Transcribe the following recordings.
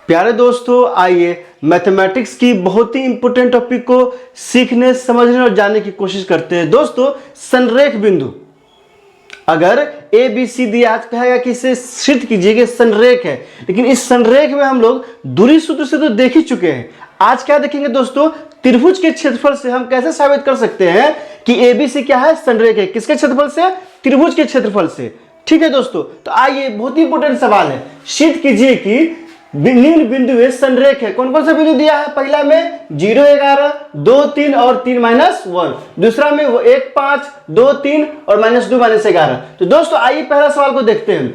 प्यारे दोस्तों, आइए मैथमेटिक्स की बहुत ही इंपॉर्टेंट टॉपिक को सीखने, समझने और जानने की कोशिश करते हैं। दोस्तों, संरेख बिंदु, अगर ए बी सी दिया आज कहेगा कि इसे सिद्ध कीजिए संरेख है, लेकिन इस संरेख में हम लोग दूरी सूत्र से तो देख ही चुके हैं। आज क्या देखेंगे दोस्तों, त्रिभुज के क्षेत्रफल से हम कैसे साबित कर सकते हैं कि ए बी सी क्या है, संरेख है। किसके क्षेत्रफल से? त्रिभुज के क्षेत्रफल से। ठीक है दोस्तों, तो आइए, बहुत ही इंपॉर्टेंट सवाल है, सिद्ध कीजिए कि निम्न बिंदु में संरेख है। कौन कौन सा बिंदु दिया है? पहला में 0, 11, 2, 3 और 3, -1। दूसरा में वो 1, 5, 2, 3 और -2, -11। तो दोस्तों आइए पहला सवाल को देखते हैं।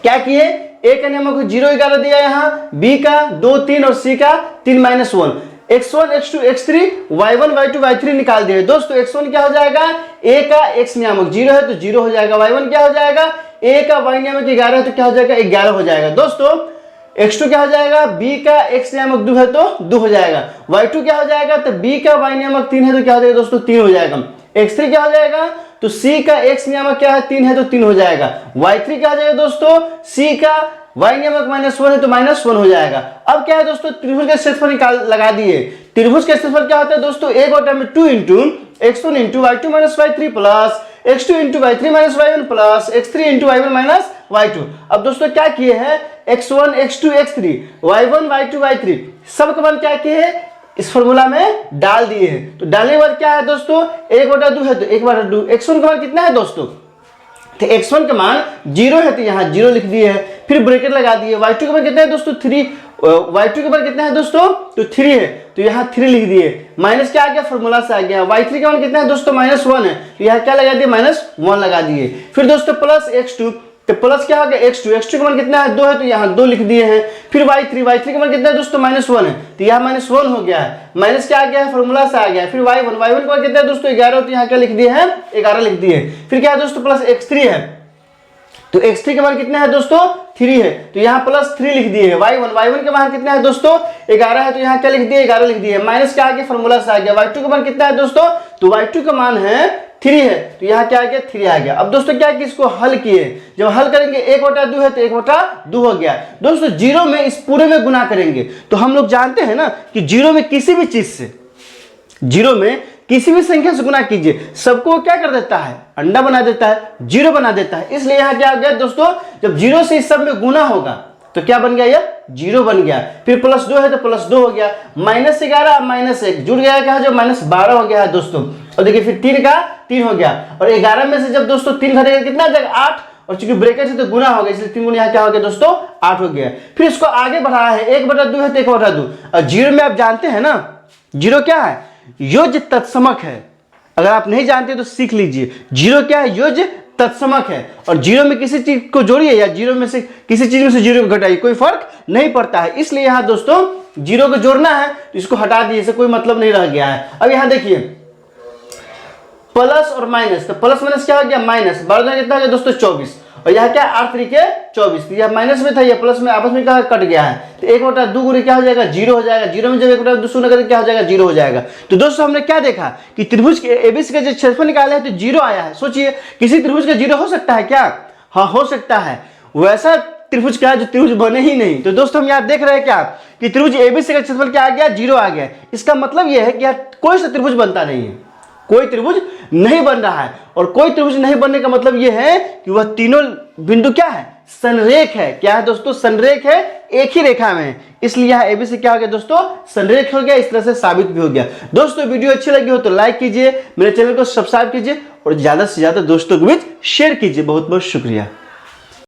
क्या किए? ए का नियम 0, 11 दिया, यहाँ बी का 2, 3 और सी का 3, -1। x1, x2, x3, y1, y2, y3 निकाल दिए। दोस्तों x1 क्या हो जाएगा? a का x नियामक 0 है तो 0 हो जाएगा। y1 क्या हो जाएगा? a का y नियामक 11 है तो क्या हो जाएगा? 11 हो जाएगा। दोस्तों x2 क्या हो जाएगा? b का x नियामक 2 है तो 2 हो जाएगा। y2 क्या हो जाएगा? तो b का y नियामक 3 है तो क्या हो जाएगा दोस्तों? 3 हो जाएगा। x3 क्या हो जाएगा? तो c का x नियामक क्या है? 3 है तो 3 हो जाएगा। y3 क्या हो जाएगा दोस्तों? c का y नियामक -1 है तो -1 हो जाएगा। अब क्या है दोस्तों, त्रिभुज का क्षेत्रफल लगा दिए। त्रिभुज का क्षेत्रफल क्या होता है दोस्तों? एक होता है 2 into x1 into y2 - y3 plus x2 into y3 - y1 plus x3 into y1 - y2। अब दोस्तों क्या किए हैं? x1, x2, x3, y1, y2, y3 सब का मान क्या किए हैं? इस फॉर्मूला में डाल दिए हैं। तो डालने के बाद क्या है दोस्तों? 1/2 है तो 1/2। x1 का मान कितना है दोस्तों? तो x1 का मान 0 है तो यहाँ 0 लिख दिए है, फिर ब्रैकेट लगा दिए। y2 का मान कितना है दोस्तों? 3। y2 का मान कितना है दोस्तों? तो 3 है तो यहाँ 3 लिख दिए। माइनस क्या आ गया? फॉर्मूला से आ गया। y3 का मान कितना है दोस्तों? -1 है तो यहाँ क्या लगा दिए? -1 लगा दिए। फिर दोस्तों प्लस x2, तो प्लस क्या हो गया? x2 का मान कितना है? 2 है तो यहाँ 2 लिख दिए हैं। फिर y3 का मान कितना है दोस्तों? -1 है तो यहाँ -1 हो गया है। माइनस क्या आ गया है? फॉर्मूला से आ गया। फिर y1 का मान कितना है दोस्तों? 11 तो यहाँ क्या लिख दिए हैं? 11 लिख दिए। फिर क्या है दोस्तों? प्लस x3 है तो x3 का मान कितना है दोस्तों? 3 है तो यहाँ +3 लिख दिए है। y1 का मान कितना है दोस्तों? 11 है तो यहाँ क्या लिख दिए? 11 लिख दिए। माइनस क्या आ गया? फॉर्मूला से आ गया। y2 का मान कितना है दोस्तों? तो y2 का मान है 3 है तो यहाँ क्या आ गया? 3 आ गया। अब दोस्तों क्या कि इसको हल किए, जब हल करेंगे 1/2 है तो 1/2 हो गया। दोस्तों 0 में इस पूरे में गुना करेंगे तो हम लोग जानते हैं ना कि 0 में किसी भी चीज से, 0 में किसी भी संख्या से गुना कीजिए, सबको क्या कर देता है? अंडा बना देता है, 0 बना देता है। इसलिए यहाँ क्या हो गया दोस्तों? जब 0 से इस सब में गुना होगा तो क्या बन गया? ये 0 बन गया। फिर +2 है तो +2 हो गया। -11 -1 जुड़ गया, क्या जो -12 हो गया है दोस्तों। और देखिए फिर 3 का 3 हो गया और 11 में से जब दोस्तों 3 घटेगा कितना आ जाएगा? 8। और चूंकि ब्रैकेट से तो गुना हो गया इसलिए 3 गुना यहाँ क्या हो गया दोस्तों? 8 हो गया। फिर इसको आगे बढ़ाया है, 1/2 है तो 1/2। और 0 में आप जानते हैं ना, 0 क्या है? योज्य तत्समक है। अगर आप नहीं जानते तो सीख लीजिए। 0 क्या है? योज्य तत्समक है। और 0 में किसी चीज को जोड़िए या 0 में से किसी चीज में से 0 को घटाइए, कोई फर्क नहीं पड़ता है। इसलिए यहाँ दोस्तों 0 को जोड़ना है तो इसको हटा दिए, इससे कोई मतलब नहीं रह गया है। अब यहाँ देखिए प्लस और माइनस, तो प्लस माइनस क्या हो गया? माइनस। 12 कितना हो गया दोस्तों? 24। और यहाँ क्या? 8 3 के 24। तो यह माइनस में था, यह प्लस में आपस में क्या कट गया है तो 1/2 गुणे क्या हो जाएगा? 0 हो जाएगा। 0 में जब 1/2 शून्य करें क्या हो जाएगा? 0 हो जाएगा। तो दोस्तों हमने क्या देखा कि त्रिभुज के एबीसी का जो क्षेत्रफल निकाला है तो 0 आया है। सोचिए किसी त्रिभुज का 0 हो सकता है क्या? हाँ हो सकता है। वैसा त्रिभुज क्या है जो त्रिभुज बने ही नहीं। तो दोस्तों हम यहाँ देख रहे हैं क्या कि त्रिभुज एबीसी का क्षेत्रफल क्या आ गया? 0 आ गया। इसका मतलब यह है कि यहाँ कोई सा त्रिभुज बनता नहीं है, कोई त्रिभुज नहीं बन रहा है। और कोई त्रिभुज नहीं बनने का मतलब यह है कि वह तीनों बिंदु क्या है? संरेख है। क्या है दोस्तों? संरेख है, एक ही रेखा में। इसलिए यहाँ एबीसी क्या हो गया दोस्तों? संरेख हो गया। इस तरह से साबित भी हो गया। दोस्तों वीडियो अच्छी लगी हो तो लाइक कीजिए, मेरे चैनल को सब्सक्राइब कीजिए और ज्यादा से ज्यादा दोस्तों के बीच शेयर कीजिए। बहुत बहुत शुक्रिया।